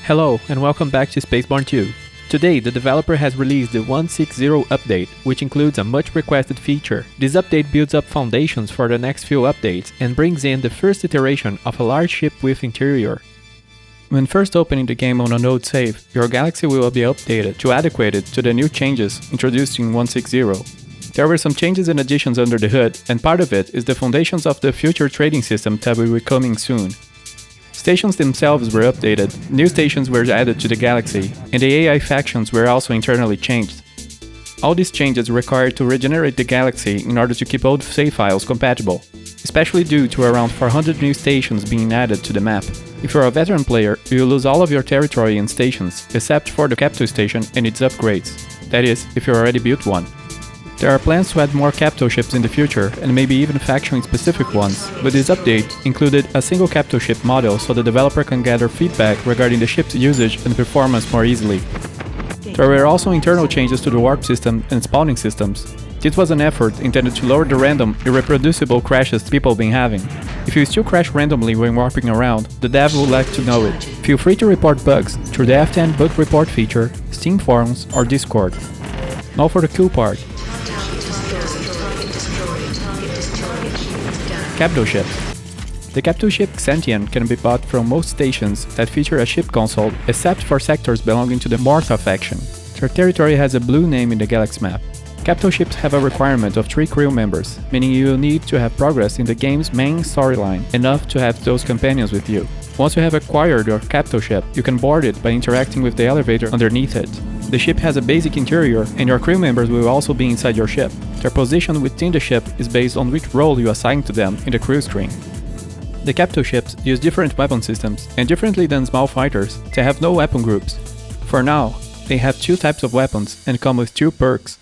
Hello and welcome back to SpaceBourne 2. Today, the developer has released the 1.6.0 update, which includes a much requested feature. This update builds up foundations for the next few updates and brings in the first iteration of a large ship with interior. When first opening the game on a node save, your galaxy will be updated to adequate it to the new changes introduced in 1.6.0. There were some changes and additions under the hood, and part of it is the foundations of the future trading system that will be coming soon. Stations themselves were updated, new stations were added to the galaxy, and the AI factions were also internally changed. All these changes required to regenerate the galaxy in order to keep old save files compatible, especially due to around 400 new stations being added to the map. If you're a veteran player, you will lose all of your territory and stations, except for the capital station and its upgrades. That is, if you already built one. There are plans to add more capital ships in the future, and maybe even faction-specific ones, but this update included a single capital ship model so the developer can gather feedback regarding the ship's usage and performance more easily. There were also internal changes to the warp system and spawning systems. This was an effort intended to lower the random, irreproducible crashes people been having. If you still crash randomly when warping around, the dev would like to know it. Feel free to report bugs through the F10 bug report feature, Steam forums, or Discord. Now for the cool part. Capital ships. The capital ship Xantian can be bought from most stations that feature a ship console, except for sectors belonging to the Morta faction. Their territory has a blue name in the galaxy map. Capital ships have a requirement of 3 crew members, meaning you will need to have progress in the game's main storyline, enough to have those companions with you. Once you have acquired your capital ship, you can board it by interacting with the elevator underneath it. The ship has a basic interior, and your crew members will also be inside your ship. Their position within the ship is based on which role you assign to them in the crew screen. The capital ships use different weapon systems, and differently than small fighters, they have no weapon groups. For now, they have 2 types of weapons and come with 2 perks.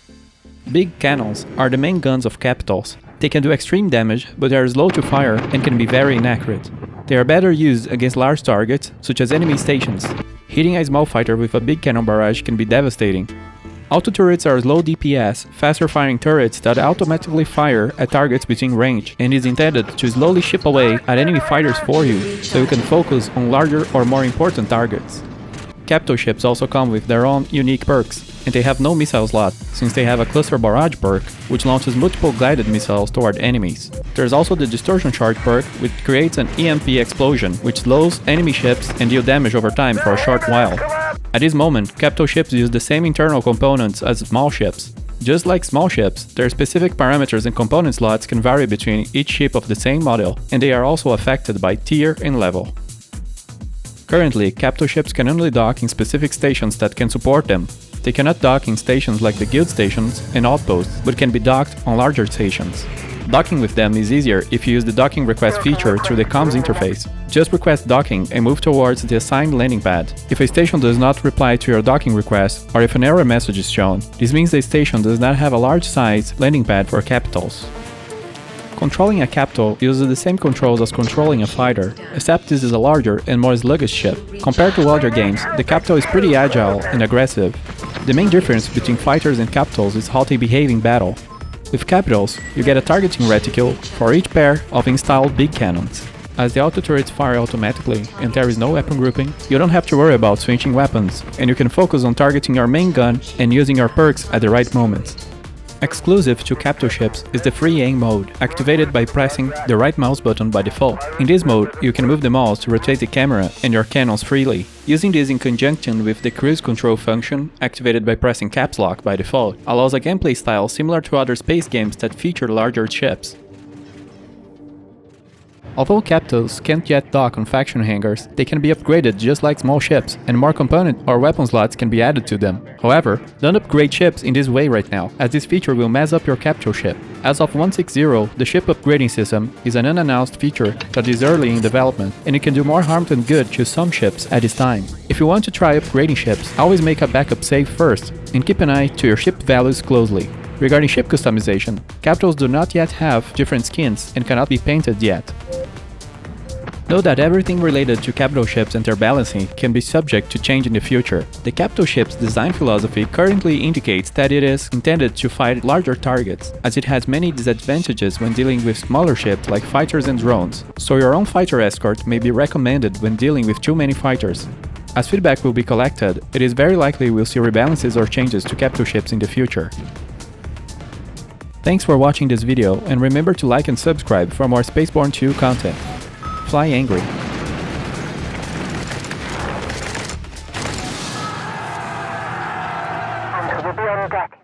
Big cannons are the main guns of capitals. They can do extreme damage, but they are slow to fire and can be very inaccurate. They are better used against large targets, such as enemy stations. Hitting a small fighter with a big cannon barrage can be devastating. Auto turrets are slow DPS, faster firing turrets that automatically fire at targets within range, and is intended to slowly chip away at enemy fighters for you, so you can focus on larger or more important targets. Capital ships also come with their own unique perks, and they have no missile slot, since they have a cluster barrage perk, which launches multiple guided missiles toward enemies. There's also the distortion charge perk, which creates an EMP explosion, which slows enemy ships and deal damage over time for a short while. At this moment, capital ships use the same internal components as small ships. Just like small ships, their specific parameters and component slots can vary between each ship of the same model, and they are also affected by tier and level. Currently, capital ships can only dock in specific stations that can support them. They cannot dock in stations like the guild stations and outposts, but can be docked on larger stations. Docking with them is easier if you use the docking request feature through the comms interface. Just request docking and move towards the assigned landing pad. If a station does not reply to your docking request, or if an error message is shown, this means the station does not have a large size landing pad for capitals. Controlling a capital uses the same controls as controlling a fighter, except this is a larger and more sluggish ship. Compared to other games, the capital is pretty agile and aggressive. The main difference between fighters and capitals is how they behave in battle. With capitals, you get a targeting reticule for each pair of installed big cannons. As the auto turrets fire automatically and there is no weapon grouping, you don't have to worry about switching weapons, and you can focus on targeting your main gun and using your perks at the right moments. Exclusive to capital ships is the free aim mode, activated by pressing the right mouse button by default. In this mode, you can move the mouse to rotate the camera and your cannons freely. Using this in conjunction with the cruise control function, activated by pressing caps lock by default, allows a gameplay style similar to other space games that feature larger ships. Although capitals can't yet dock on faction hangars, they can be upgraded just like small ships, and more component or weapon slots can be added to them. However, don't upgrade ships in this way right now, as this feature will mess up your capital ship. As of 1.6.0, the ship upgrading system is an unannounced feature that is early in development, and it can do more harm than good to some ships at this time. If you want to try upgrading ships, always make a backup save first, and keep an eye to your ship values closely. Regarding ship customization, capitals do not yet have different skins and cannot be painted yet. Note that everything related to capital ships and their balancing can be subject to change in the future. The capital ship's design philosophy currently indicates that it is intended to fight larger targets, as it has many disadvantages when dealing with smaller ships like fighters and drones, so your own fighter escort may be recommended when dealing with too many fighters. As feedback will be collected, it is very likely we'll see rebalances or changes to capital ships in the future. Thanks for watching this video, and remember to like and subscribe for more SpaceBourne 2 content. Fly angry! And we'll be on deck.